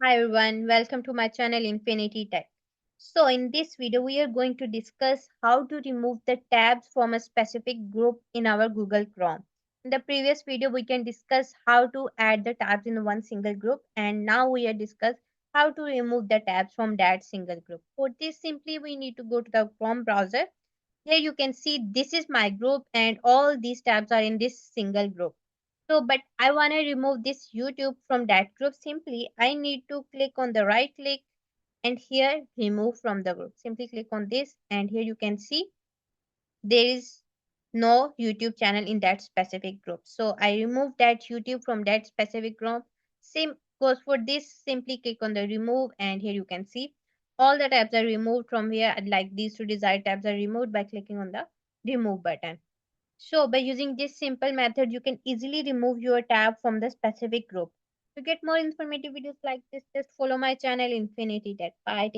Hi everyone, welcome to my channel Infinity Tech. So in this video we are going to discuss how to remove the tabs from a specific group in our Google Chrome. In the previous video we can discuss how to add the tabs in one single group, and now we are discuss how to remove the tabs from that single group. For this simply we need to go to the Chrome browser. Here you can see this is my group and all these tabs are in this single group. So, but I want to remove this YouTube from that group. Simply, I need to click on the right click and here remove from the group. Simply click on this and here you can see there is no YouTube channel in that specific group. So I remove that YouTube from that specific group. Same goes for this. Simply click on the remove and here you can see all the tabs are removed from here. Like these two desired tabs are removed by clicking on the remove button. So by using this simple method, you can easily remove your tab from the specific group. To get more informative videos like this, just follow my channel Infinity Tech. Bye. Take